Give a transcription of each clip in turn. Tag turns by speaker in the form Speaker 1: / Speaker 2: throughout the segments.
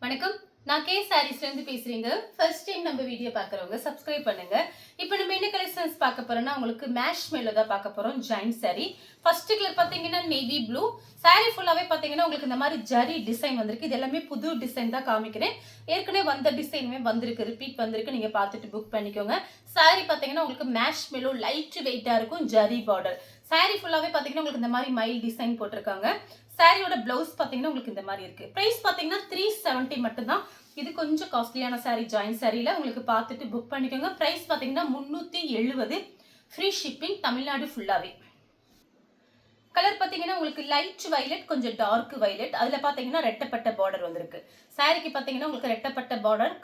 Speaker 1: வணக்கம். நான் கே சாரீஸ்ல இருந்து பேசுறேங்க. ஃபர்ஸ்ட் டைம் நம்ம வீடியோ பார்க்குறவங்க சப்ஸ்கிரைப் பண்ணுங்க. இப்போ நம்ம என்ன கலெக்ஷன்ஸ் பார்க்க போறோம்னா உங்களுக்கு மேஷ் மேல தான் பார்க்க போறோம். Joint sorry. ஃபர்ஸ்ட் கலர் பார்த்தீங்கன்னா நேவி ப்ளூ. சாரி ஃபுல்லாவே பார்த்தீங்கன்னா உங்களுக்கு இந்த மாதிரி ஜரி டிசைன் வந்திருக்கு. இது எல்லாமே புது டிசைன் தான் காமிக்கிறேன். ஏற்கனவே வந்த டிசைனுமே வந்திருக்கு. ரிப்பீட் வந்திருக்கு. நீங்க பார்த்துட்டு புக் பண்ணிக்கோங்க. சாரி பார்த்தீங்கன்னா உங்களுக்கு மேஷ் மேலோ லைட் வெயிட்டா இருக்கும். ஜரி பார்டர். சாரி ஃபுல்லாவே பார்த்தீங்கன்னா உங்களுக்கு இந்த மாதிரி மைல் டிசைன் போட்டிருக்காங்க. சாரியோட பிளவுஸ் பார்த்தீங்கன்னா உங்களுக்கு இந்த மாதிரி இருக்கு. பிரைஸ் பார்த்தீங்கன்னா 370 மட்டும்தான். இது கொஞ்சம் காஸ்ட்லியான சாரி. ஜாயிண்ட் சாரியில உங்களுக்கு பார்த்துட்டு புக் பண்ணிக்கோங்க. பிரைஸ் பார்த்தீங்கன்னா 370. ஃப்ரீ ஷிப்பிங் தமிழ்நாடு ஃபுல்லாவே. கலர் பார்த்தீங்கன்னா உங்களுக்கு லைட் வயலட் கொஞ்சம் டார்க் வயலட். அதில் பார்த்தீங்கன்னா ரெட்டப்பட்ட பார்டர் வந்திருக்கு. சாரிக்கு பார்த்தீங்கன்னா உங்களுக்கு ரெட்டப்பட்ட பார்டர்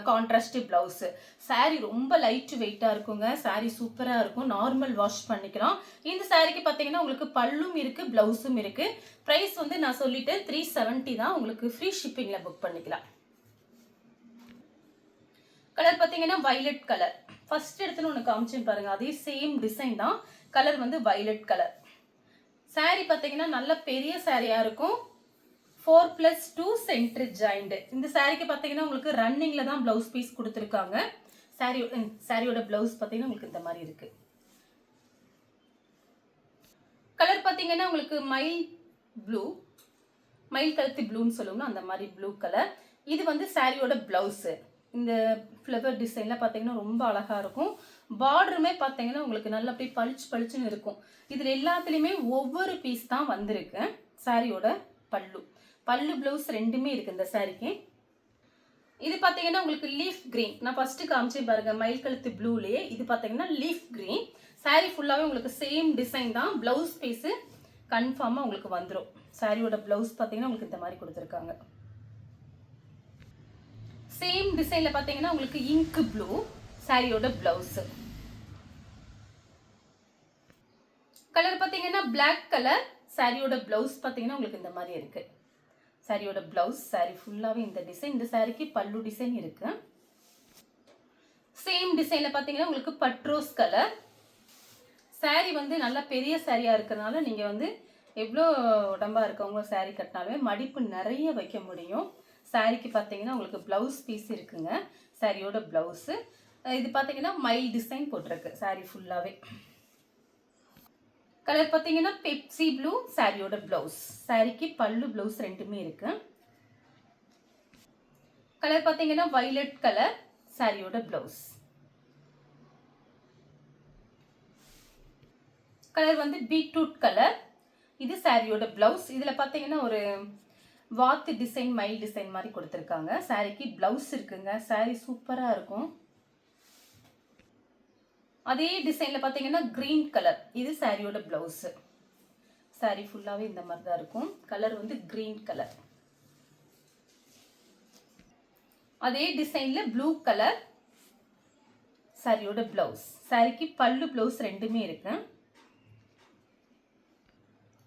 Speaker 1: கான்ட்ராஸ்ட் பிளவுஸ். சாரி ரொம்ப லைட் வெயிட்டாக இருக்குங்க. சாரி சூப்பராக இருக்கும். நார்மல் வாஷ் பண்ணிக்கலாம். இந்த சாரிக்கு பார்த்தீங்கன்னா உங்களுக்கு பல்லும் இருக்கு பிளவுஸும் இருக்கு. ப்ரைஸ் வந்து நான் சொல்லிட்டேன் 370 தான். உங்களுக்கு ஃப்ரீ ஷிப்பிங்கில் புக் பண்ணிக்கலாம். கலர் பார்த்தீங்கன்னா வயலட் கலர். ஃபர்ஸ்ட் இடத்துல ஒன்று காமிச்சேன் பாருங்க. அதே சேம் டிசைன் தான். கலர் வந்து வயலட் கலர். சாரி பார்த்தீங்கன்னா நல்ல பெரிய சாரியா இருக்கும். 4+2 சென்டர் ஜாயிண்ட். இந்த சாரிக்கு பார்த்தீங்கன்னா உங்களுக்கு ரன்னிங்ல தான் பிளவுஸ் பீஸ் கொடுத்துருக்காங்க. சாரியோட பிளவுஸ் பார்த்தீங்கன்னா உங்களுக்கு இந்த மாதிரி இருக்கு. கலர் பார்த்தீங்கன்னா உங்களுக்கு மயில் கழுத்து ப்ளூன்னு சொல்லுவோம்னா அந்த மாதிரி ப்ளூ கலர். இது வந்து சாரியோட பிளவுஸ். இந்த ஃப்ளவர் டிசைன்ல பார்த்தீங்கன்னா ரொம்ப அழகா இருக்கும். பார்டருமே பார்த்தீங்கன்னா உங்களுக்கு நல்லா அப்படியே பளிச்சுன்னு இருக்கும். இதில் எல்லாத்துலேயுமே ஒவ்வொரு பீஸ் தான் வந்திருக்கு. சாரியோட பல்லு பிளவுஸ் ரெண்டுமே இருக்கு இந்த சாரிக்கு. இது பார்த்தீங்கன்னா உங்களுக்கு லீஃப் கிரீன். நான் ஃபர்ஸ்ட் காமிச்சேன் பாருங்க மயில் கழுத்து ப்ளூலேயே. இது பார்த்தீங்கன்னா லீஃப் கிரீன். சாரி ஃபுல்லாகவே உங்களுக்கு சேம் டிசைன் தான். பிளவுஸ் பீஸு கன்ஃபார்மாக உங்களுக்கு வந்துடும். சாரியோட பிளவுஸ் பார்த்தீங்கன்னா உங்களுக்கு இந்த மாதிரி கொடுத்துருக்காங்க. சேம் டிசைன்ல பார்த்தீங்கன்னா உங்களுக்கு இங்க் ப்ளூ சாரியோட பிளவுஸ். கலர் பார்த்தீங்கன்னா பிளாக் கலர். சாரியோட பிளவுஸ் பார்த்தீங்கன்னா உங்களுக்கு இந்த மாதிரி இருக்கு. சாரியோட பிளவுஸ் சாரி ஃபுல்லாகவே இந்த டிசைன். இந்த சாரிக்கு பல்லு டிசைன் இருக்கு. சேம் டிசைன்ல பார்த்தீங்கன்னா உங்களுக்கு பட்ரோஸ் கலர். சாரி வந்து நல்லா பெரிய சாரியா இருக்கிறதுனால நீங்கள் வந்து எவ்வளோ உடம்பா இருக்கவங்க சாரி கட்டினாலுமே மடிப்பு நிறைய வைக்க முடியும். சாரிக்கு பார்த்தீங்கன்னா உங்களுக்கு பிளவுஸ் பீஸ் இருக்குங்க. சாரியோட பிளவுஸு இது பார்த்தீங்கன்னா மைல் டிசைன் போட்டிருக்கு சாரி ஃபுல்லாகவே. கலர் பார்த்தீங்கன்னா பெப்சி ப்ளூ சாரியோட பிளவுஸ். சாரிக்கு பல்லு பிளவுஸ் ரெண்டுமே இருக்கு. கலர் பார்த்தீங்கன்னா வயலட் கலர் சாரியோட பிளவுஸ். கலர் வந்து பீட்ரூட் கலர். இது சாரியோட பிளவுஸ். இதில் பார்த்தீங்கன்னா ஒரு வாத்து டிசைன் மைல் டிசைன் மாதிரி கொடுத்துருக்காங்க. சாரிக்கு பிளவுஸ் இருக்குங்க. சாரி சூப்பராக இருக்கும். அதே டிசைனில் பார்த்தீங்கன்னா கிரீன் கலர். இது சாரியோட பிளவுஸ். சாரி ஃபுல்லாகவே இந்த மாதிரி தான் இருக்கும். கலர் வந்து கிரீன் கலர். அதே டிசைனில் ப்ளூ கலர் சாரியோட பிளவுஸ். சாரிக்கு பல்லு பிளவுஸ் ரெண்டுமே இருக்கு.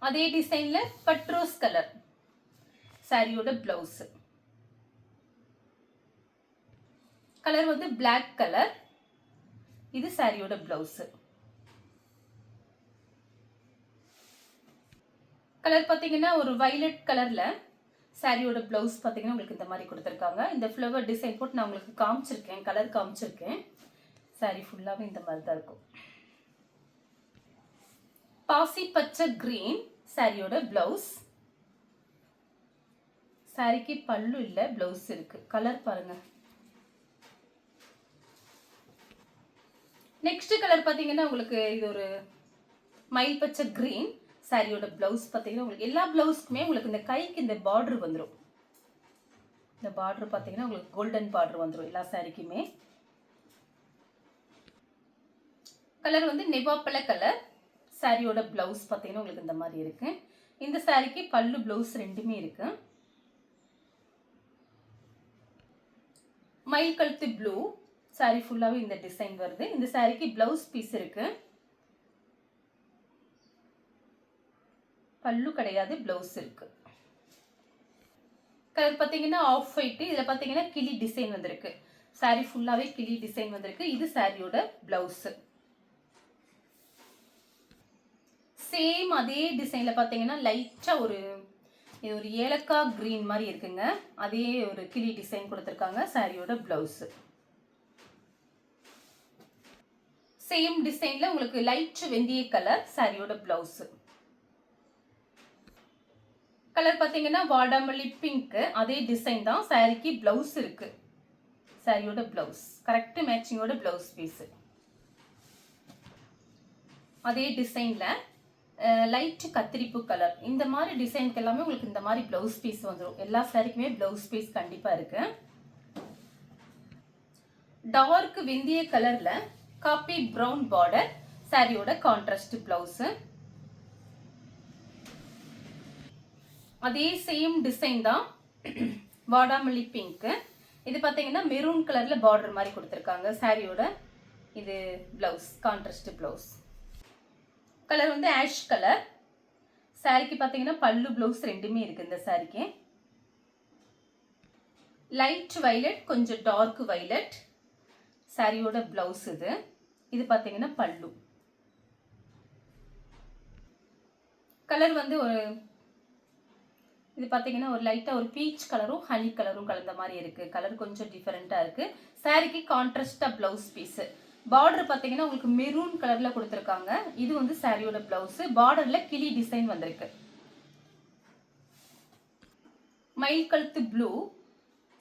Speaker 1: அதே டிசைனில் பட்ரோஸ் கலர் சாரியோட பிளவுஸ். கலர் வந்து பிளாக் கலர். இது சாரியோட பிளவுஸ். கலர் பார்த்தீங்கன்னா ஒரு வயலட் கலர்ல சாரியோட பிளவுஸ் பார்த்தீங்கன்னா உங்களுக்கு இந்த மாதிரி கொடுத்துருக்காங்க. இந்த ஃப்ளவர் டிசைன் போட்டு நான் உங்களுக்கு காமிச்சிருக்கேன். கலர் காமிச்சிருக்கேன். சாரி ஃபுல்லாகவே இந்த மாதிரி தான் இருக்கும். பாசி பச்சை கிரீன் சாரியோட பிளவுஸ். சாரிக்கு பல்லு இல்லை பிளவுஸ் இருக்கு. கலர் பாருங்க. நெக்ஸ்ட் கலர் பார்த்தீங்கன்னா உங்களுக்கு இது ஒரு மயில் பச்சை கிரீன். சாரியோட பிளவுஸ் பார்த்தீங்கன்னா உங்களுக்கு எல்லா பிளவுஸ்க்குமே உங்களுக்கு இந்த கைக்கு இந்த பார்டர் வந்துடும். இந்த பார்டர் பார்த்தீங்கன்னா உங்களுக்கு கோல்டன் பார்டர் வந்துடும் எல்லா சாரிக்குமே. கலர் வந்து நெவாப்பழ கலர். சாரியோட பிளவுஸ் பார்த்தீங்கன்னா உங்களுக்கு இந்த மாதிரி இருக்கு. இந்த சாரிக்கு பல்லு பிளவுஸ் ரெண்டுமே இருக்கு. மயில் கழுத்து ப்ளூ. சாரி ஃபுல்லாகவே இந்த டிசைன் வருது. இந்த சாரிக்கு பிளவுஸ் பீஸ் இருக்கு. பல்லு கிடையாது பிளவுஸ் இருக்கு. கலர் பார்த்தீங்கன்னா ஆஃப் ஒயிட். இதில் பார்த்தீங்கன்னா கிளி டிசைன் வந்திருக்கு. சாரி ஃபுல்லாகவே கிளி டிசைன் வந்திருக்கு. இது சாரியோட பிளவுஸ். சேம் அதே டிசைனில் பார்த்தீங்கன்னா லைட்டாக ஒரு இது ஒரு ஏலக்காய் கிரீன் மாதிரி இருக்குங்க. அதே ஒரு கிளி டிசைன் கொடுத்துருக்காங்க. சாரியோட பிளவுஸ் சேம் டிசைன்ல உங்களுக்கு லைட் வெந்தய கலர். சாரியோட பிளவுஸ் கலர் பார்த்தீங்கன்னா வாடாமல்லி பிங்க். அதே டிசைன் தான். சாரிக்கு பிளவுஸ் இருக்கு. சாரியோட பிளவுஸ் கரெக்ட் மேட்சிங்கோட பிளவுஸ் பீஸ். அதே டிசைன்ல லைட் கத்திரிப்பு கலர். இந்த மாதிரி டிசைனுக்கு எல்லாமே உங்களுக்கு இந்த மாதிரி பிளவுஸ் பீஸ் வந்துடும். எல்லா சாரிக்குமே பிளவுஸ் பீஸ் கண்டிப்பா இருக்கு. டார்க் வெந்தய கலர்ல காபி பிரவுன் பார்டர். சாரியோட கான்ட்ராஸ்ட் பிளவுஸ். அதே சேம் டிசைன் தான். வாடாமல்லி பிங்க். இது பார்த்தீங்கன்னா மெரூன் கலர்ல பார்டர் மாதிரி கொடுத்துருக்காங்க. சாரியோட இது பிளவுஸ் கான்ட்ராஸ்ட் பிளவுஸ். கலர் வந்து ஆஷ் கலர். சாரிக்கு பார்த்தீங்கன்னா பல்லு பிளவுஸ் ரெண்டுமே இருக்கு. இந்த சாரிக்கு லைட் வைலட் கொஞ்சம் டார்க் வைலட். சாரியோட பிளவுஸ் இது. இது பார்த்தீங்கன்னா பல்லு. கலர் வந்து ஒரு இது பார்த்தீங்கன்னா ஒரு லைட்டா ஒரு பீச் கலரும் ஹனி கலரும் கலந்த மாதிரி இருக்கு. கலர் கொஞ்சம் டிஃபரெண்டா இருக்கு. சாரிக்கு கான்ட்ராஸ்டா பிளவுஸ் பீஸ். பார்டர் பார்த்தீங்கன்னா உங்களுக்கு மெரூன் கலர்ல கொடுத்துருக்காங்க. இது வந்து சாரியோட பிளவுஸ். பார்டர்ல கிளி டிசைன் வந்திருக்கு. மயில் கழுத்து ப்ளூ.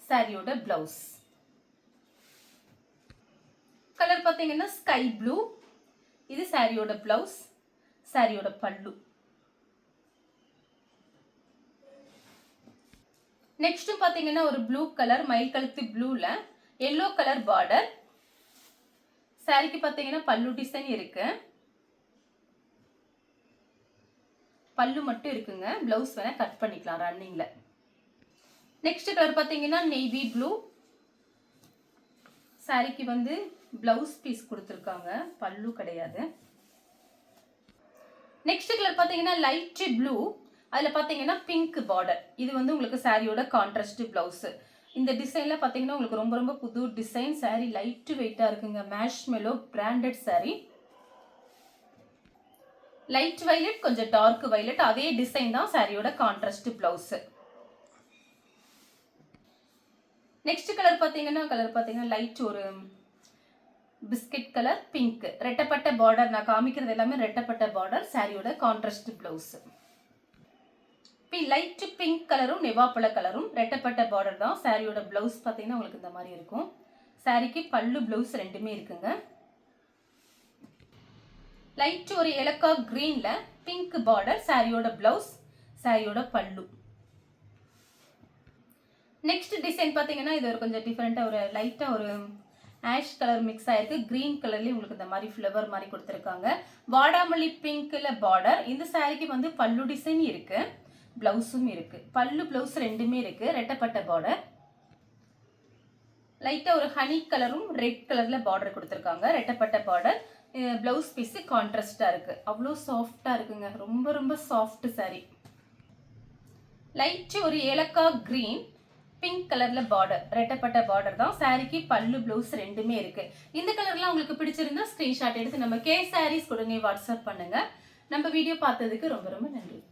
Speaker 1: சாரியோட பிளவுஸ் கலர் பார்த்தீங்கன்னா ஸ்கை ப்ளூ. இது சாரியோட பிளவுஸ். சாரியோட பல்லு. நெக்ஸ்ட் பாத்தீங்கன்னா ஒரு ப்ளூ கலர் மயில் கழுத்து ப்ளூல எல்லோ கலர் பார்டர். சாரிக்கு பாத்தீங்கன்னா பல்லு டிசைன் இருக்கு. பல்லு மட்டும் இருக்குங்க. பிளவுஸ் வேணா கட் பண்ணிக்கலாம் ரன்னிங்ல. நெக்ஸ்ட் கலர் பாத்தீங்கன்னா நேவி ப்ளூ. சாரிக்கு வந்து பிளவுஸ் பீஸ் கொடுத்துருக்காங்க. பல்லு கிடையாது. நெக்ஸ்ட் கலர் பாத்தீங்கன்னா லைட் ப்ளூ. அதில் பார்த்தீங்கன்னா பிங்க் பார்டர். இது வந்து உங்களுக்கு சாரியோட கான்ட்ராஸ்ட் பிளவுஸ். இந்த டிசைன்ல பார்த்தீங்கன்னா உங்களுக்கு ரொம்ப ரொம்ப புது டிசைன். சாரி லைட் வெயிட்டாக இருக்குங்க. Marshmallow branded sorry. Light violet கொஞ்சம் டார்க் வைலட். அதே டிசைன் தான். சாரியோட கான்ட்ராஸ்ட் பிளவுஸ். நெக்ஸ்ட் கலர் பார்த்தீங்கன்னா லைட் ஒரு பிஸ்கட் கலர் பிங்க். ரெட்டப்பட்ட பார்டர். நான் காமிக்கிறது எல்லாமே ரெட்டப்பட்ட பார்டர். சாரியோட கான்ட்ராஸ்ட் பிளவுஸ். லைட் பிங்க் கலரும் நெவாப்பழ கலரும் ரெட்டப்பட்ட பார்டர் தான். சாரியோட பிளவுஸ் பார்த்தீங்கன்னா உங்களுக்கு இந்த மாதிரி இருக்கும். சாரிக்கு பல்லு பிளவுஸ் ரெண்டுமே இருக்குங்க. லைட் ஒரு ஏலக்காய் கிரீன்ல பிங்க் பார்டர். சாரியோட பிளவுஸ். சாரியோட பல்லு. நெக்ஸ்ட் டிசைன் பார்த்தீங்கன்னா இது ஒரு கொஞ்சம் டிஃபரெண்டா ஒரு லைட்டா ஒரு ஆஷ் கலர் மிக்ஸ் ஆயிருக்கு. கிரீன் கலர்லயும் உங்களுக்கு இந்த மாதிரி ஃப்ளவர் மாதிரி கொடுத்துருக்காங்க. வாடாமல்லி பிங்க்ல பார்டர். இந்த சாரிக்கு வந்து பல்லு டிசைன் இருக்கு. பிளவுஸும் இருக்கு. பல்லு பிளவுஸ் ரெண்டுமே இருக்கு. ரெட்டப்பட்ட பார்டர். லைட்டா ஒரு ஹனி கலரும் ரெட் கலர்ல பார்டர் கொடுத்துருக்காங்க. ரெட்டப்பட்ட பார்டர். பிளவுஸ் பீஸ் கான்ட்ராஸ்டா இருக்கு. அவ்வளோ சாஃப்டா இருக்குங்க. ரொம்ப ரொம்ப சாஃப்ட் சாரி. லைட் ஒரு ஏலக்காய் கிரீன் பிங்க் கலர்ல பார்டர். ரெட்டப்பட்ட பார்டர் தான். சாரிக்கு பல்லு பிளவுஸ் ரெண்டுமே இருக்கு. இந்த கலர்லாம் உங்களுக்கு பிடிச்சிருந்தா ஸ்கிரீன்ஷாட் எடுத்து நம்ம கே சாரீஸ் கொடுங்க வாட்ஸ்அப் பண்ணுங்க. நம்ம வீடியோ பார்த்ததுக்கு ரொம்ப ரொம்ப நன்றி.